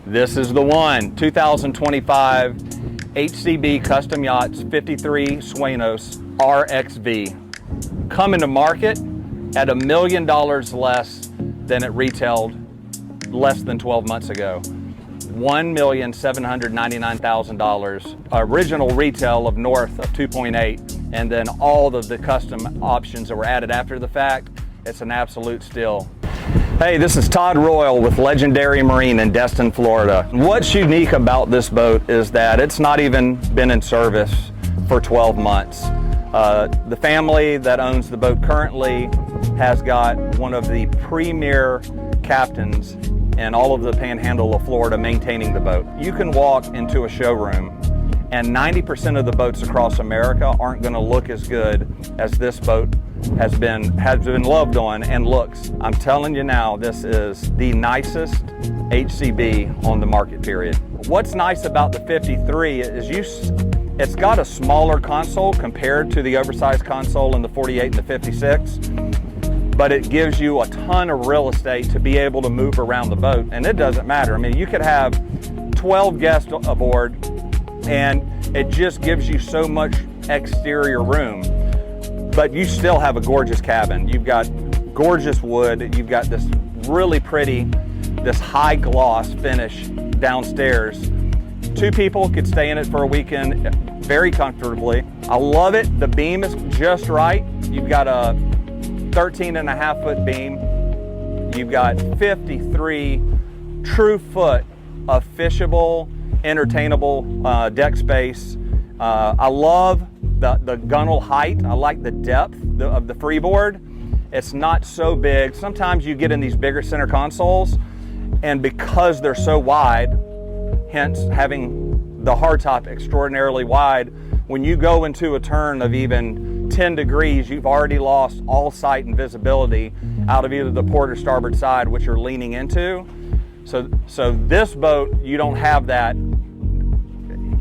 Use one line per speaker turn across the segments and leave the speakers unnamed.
This is the one, 2025 HCB Custom Yachts 53 Sueños RXV. Coming to market at $1 million less than it retailed less than 12 months ago. $1,799,000. Original retail of north of 2.8, and then all of the custom options that were added after the fact. It's an absolute steal. Hey, this is Todd Royal with Legendary Marine in Destin, Florida. What's unique about this boat is that it's not even been in service for 12 months. The family that owns the boat currently has got one of the premier captains in all of the panhandle of Florida maintaining the boat. You can walk into a showroom and 90% of the boats across America aren't going to look as good as this boat has been loved on and looks. I'm telling you now, this is the nicest HCB on the market, period. What's nice about the 53 is it's got a smaller console compared to the oversized console in the 48 and the 56, but it gives you a ton of real estate to be able to move around the boat, and it doesn't matter. I mean, you could have 12 guests aboard and it just gives you so much exterior room, but you still have a gorgeous cabin. You've got gorgeous wood, you've got this really pretty, this high gloss finish downstairs. Two people could stay in it for a weekend very comfortably. I love it. The beam is just right. You've got a 13.5-foot beam. You've got 53 true foot of fishable, entertainable deck space. I love the gunnel height. I like the depth of the freeboard. It's not so big. Sometimes you get in these bigger center consoles, and because they're so wide, hence having the hardtop extraordinarily wide, when you go into a turn of even 10 degrees, you've already lost all sight and visibility out of either the port or starboard side, which you're leaning into. So this boat, you don't have that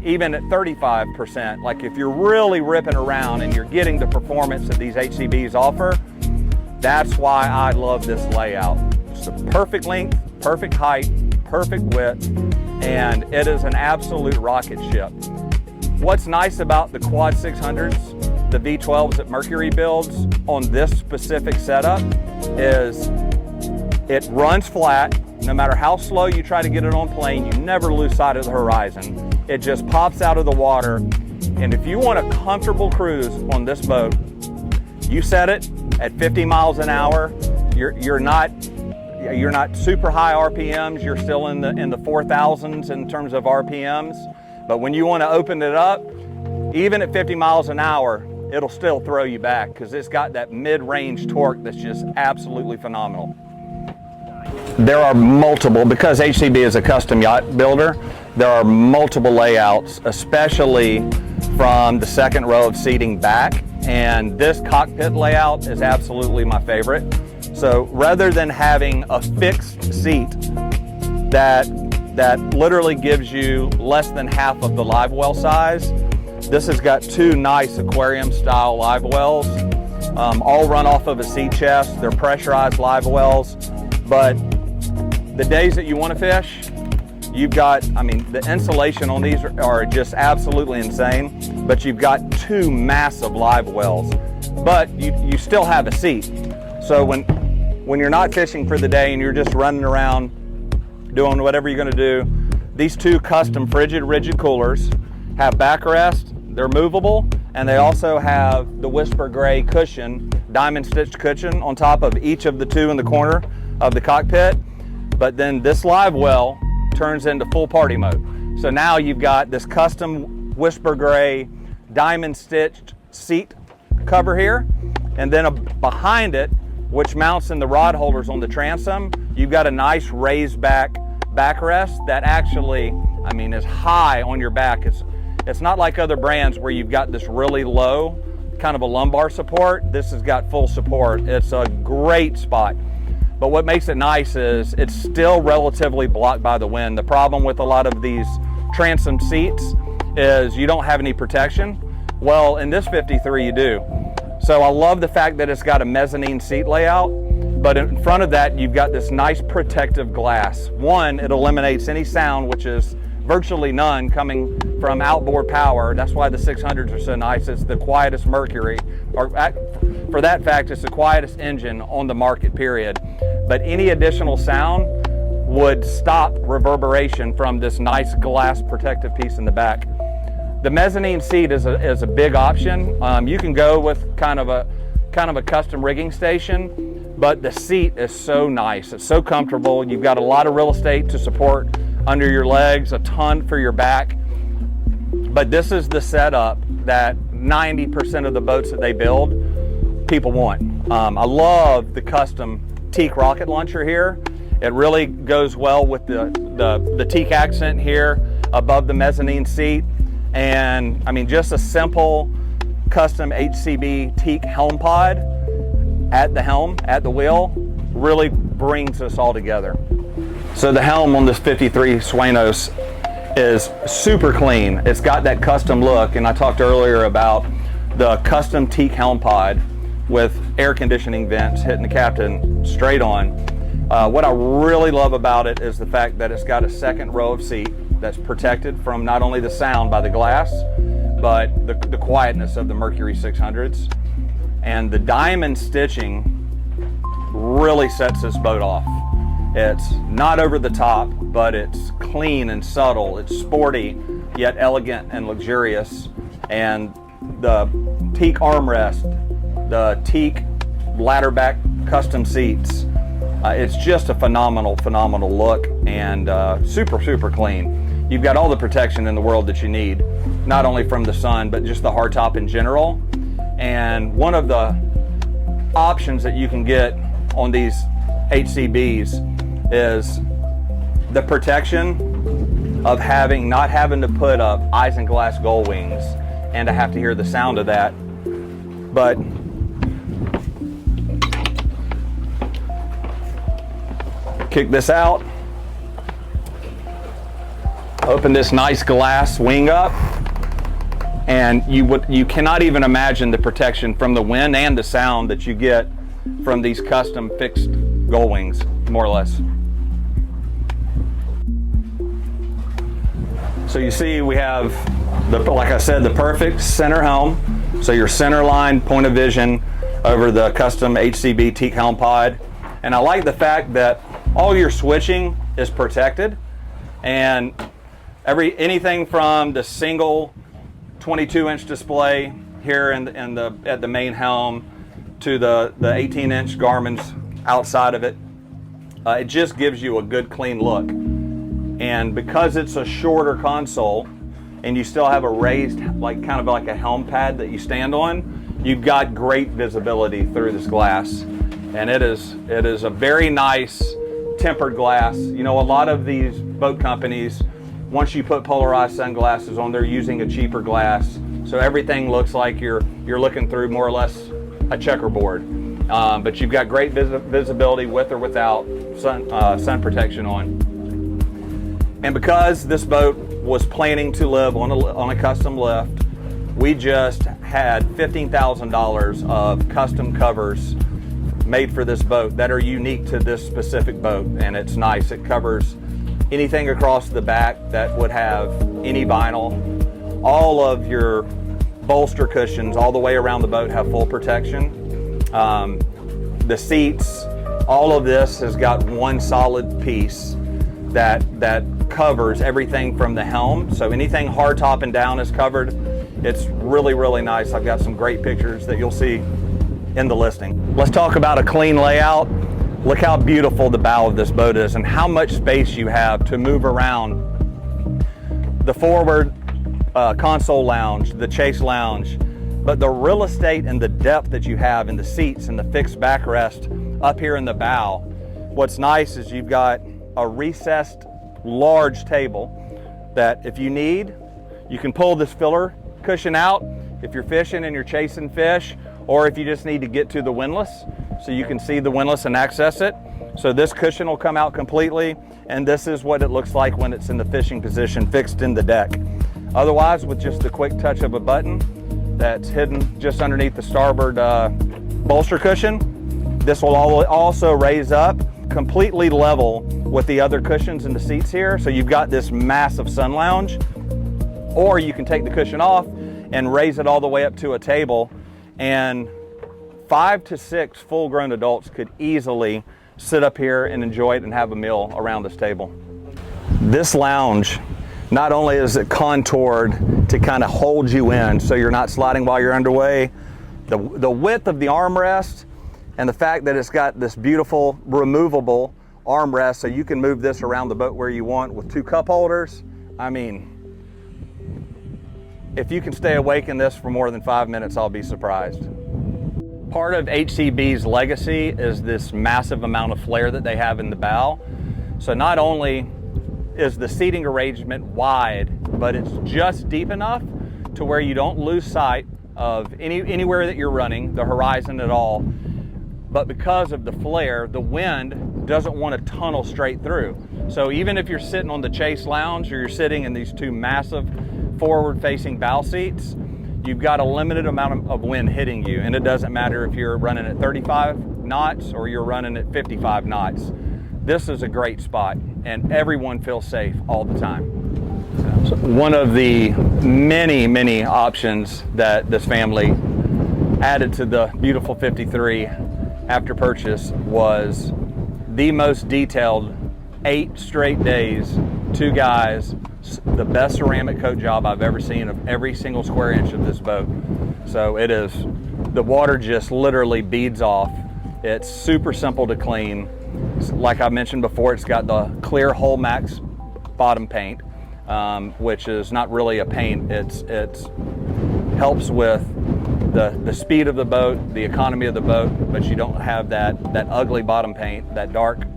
even at 35%. Like if you're really ripping around and you're getting the performance that these HCBs offer, that's why I love this layout. It's the perfect length, perfect height, perfect width, and it is an absolute rocket ship. What's nice about the Quad 600s, the V12s that Mercury builds on this specific setup, is it runs flat. No matter how slow you try to get it on plane, you never lose sight of the horizon. It just pops out of the water. And if you want a comfortable cruise on this boat, you set it at 50 miles an hour. You're not super high RPMs. You're still in the 4,000s in terms of RPMs. But when you want to open it up, even at 50 miles an hour, it'll still throw you back because it's got that mid-range torque that's just absolutely phenomenal. There are multiple, because HCB is a custom yacht builder, there are multiple layouts, especially from the second row of seating back. And this cockpit layout is absolutely my favorite. So rather than having a fixed seat that literally gives you less than half of the live well size, this has got two nice aquarium style live wells, all run off of a sea chest. They're pressurized live wells, but the days that you want to fish, you've got, I mean, the insulation on these are just absolutely insane, but you've got two massive live wells, but you still have a seat. So when you're not fishing for the day and you're just running around doing whatever you're going to do, these two custom frigid rigid coolers have backrest, they're movable, and they also have the Whisper Gray cushion, diamond stitched cushion on top of each of the two in the corner of the cockpit. But then this live well turns into full party mode. So now you've got this custom Whisper Gray diamond stitched seat cover here, and then behind it, which mounts in the rod holders on the transom, you've got a nice raised back backrest that actually, I mean, is high on your back. It's not like other brands where you've got this really low kind of a lumbar support. This has got full support. It's a great spot. But what makes it nice is it's still relatively blocked by the wind. The problem with a lot of these transom seats is you don't have any protection. Well, in this 53 you do. So I love the fact that it's got a mezzanine seat layout. But in front of that, you've got this nice protective glass. One, it eliminates any sound, which is virtually none coming from outboard power. That's why the 600s are so nice. It's the quietest Mercury, or for that fact, it's the quietest engine on the market, period. But any additional sound would stop reverberation from this nice glass protective piece in the back. The mezzanine seat is a big option. You can go with kind of a custom rigging station, but the seat is so nice. It's so comfortable. You've got a lot of real estate to support under your legs, a ton for your back. But this is the setup that 90% of the boats that they build, people want. I love the custom teak rocket launcher here. It really goes well with the teak accent here above the mezzanine seat. And I mean, just a simple custom HCB teak helm pod at the helm, at the wheel, really brings us all together. So the helm on this 53 Sueños is super clean. It's got that custom look, and I talked earlier about the custom teak helm pod with air conditioning vents hitting the captain straight on. What I really love about it is the fact that it's got a second row of seat that's protected from not only the sound by the glass, but the quietness of the Mercury 600s. And the diamond stitching really sets this boat off. It's not over the top, but it's clean and subtle. It's sporty, yet elegant and luxurious. And the teak armrest, the teak ladder back custom seats, it's just a phenomenal look, and super clean. You've got all the protection in the world that you need, not only from the sun, but just the hardtop in general. And one of the options that you can get on these HCBs is the protection of not having to put up isinglass gull wings and to have to hear the sound of that. But kick this out, open this nice glass wing up, and you cannot even imagine the protection from the wind and the sound that you get from these custom fixed gull wings, more or less. So you see we have, like I said, the perfect center helm. So your center line point of vision over the custom HCB teak helm pod. And I like the fact that all your switching is protected, and anything from the single 22-inch display here at the main helm to the 18-inch Garmin's outside of it, it just gives you a good clean look. And because it's a shorter console and you still have a raised, kind of like a helm pad that you stand on, you've got great visibility through this glass. And it is a very nice tempered glass. You know, a lot of these boat companies, once you put polarized sunglasses on, they're using a cheaper glass. So everything looks like you're looking through more or less a checkerboard. But you've got great visibility with or without sun protection on. And because this boat was planning to live on a custom lift, we just had $15,000 of custom covers made for this boat that are unique to this specific boat. And it's nice. It covers anything across the back that would have any vinyl. All of your bolster cushions all the way around the boat have full protection. The seats, all of this has got one solid piece that covers everything from the helm. So anything hard top and down is covered. It's really nice. I've got some great pictures that you'll see in the listing. Let's talk about a clean layout. Look how beautiful the bow of this boat is and how much space you have to move around. The forward console lounge, the chase lounge, but the real estate and the depth that you have in the seats and the fixed backrest up here in the bow. What's nice is you've got a recessed large table that if you need, you can pull this filler cushion out if you're fishing and you're chasing fish, or if you just need to get to the windlass so you can see the windlass and access it. So this cushion will come out completely, and this is what it looks like when it's in the fishing position fixed in the deck. Otherwise, with just the quick touch of a button that's hidden just underneath the starboard bolster cushion, This will also raise up completely level with the other cushions in the seats here. So you've got this massive sun lounge, or you can take the cushion off and raise it all the way up to a table, and 5 to 6 full-grown adults could easily sit up here and enjoy it and have a meal around this table. This lounge, not only is it contoured to kind of hold you in so you're not sliding while you're underway, the width of the armrest and the fact that it's got this beautiful removable armrest so you can move this around the boat where you want with 2 cup holders. I mean, if you can stay awake in this for more than 5 minutes, I'll be surprised. Part of HCB's legacy is this massive amount of flare that they have in the bow. So not only is the seating arrangement wide, but it's just deep enough to where you don't lose sight of anywhere that you're running, the horizon at all. But because of the flare, the wind doesn't want to tunnel straight through. So even if you're sitting on the chase lounge or you're sitting in these 2 massive forward-facing bow seats, you've got a limited amount of wind hitting you, and it doesn't matter if you're running at 35 knots or you're running at 55 knots. This is a great spot, and everyone feels safe all the time. So one of the many options that this family added to the beautiful 53 after purchase was the most detailed 8 straight days, 2 guys, the best ceramic coat job I've ever seen of every single square inch of this boat. So it is, the water just literally beads off. It's super simple to clean. Like I mentioned before, it's got the clear Hull Max bottom paint, which is not really a paint. It's helps with the speed of the boat, the economy of the boat, but you don't have that ugly bottom paint, that dark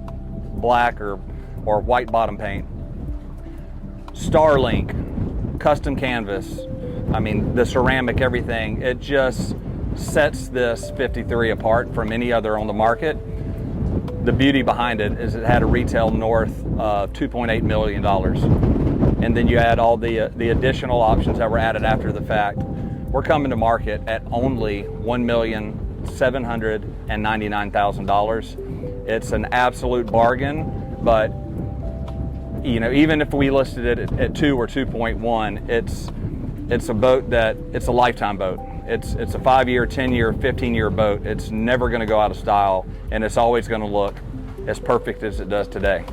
black or white bottom paint. Starlink, custom canvas, I mean, the ceramic, everything, it just sets this 53 apart from any other on the market. The beauty behind it is it had a retail north of $2.8 million. And then you add all the additional options that were added after the fact. We're coming to market at only $1,799,000. It's an absolute bargain, but you know, even if we listed it at 2 or 2.1, it's a boat that, it's a lifetime boat. It's a 5-year, 10-year, 15-year boat. It's never gonna go out of style, and it's always gonna look as perfect as it does today.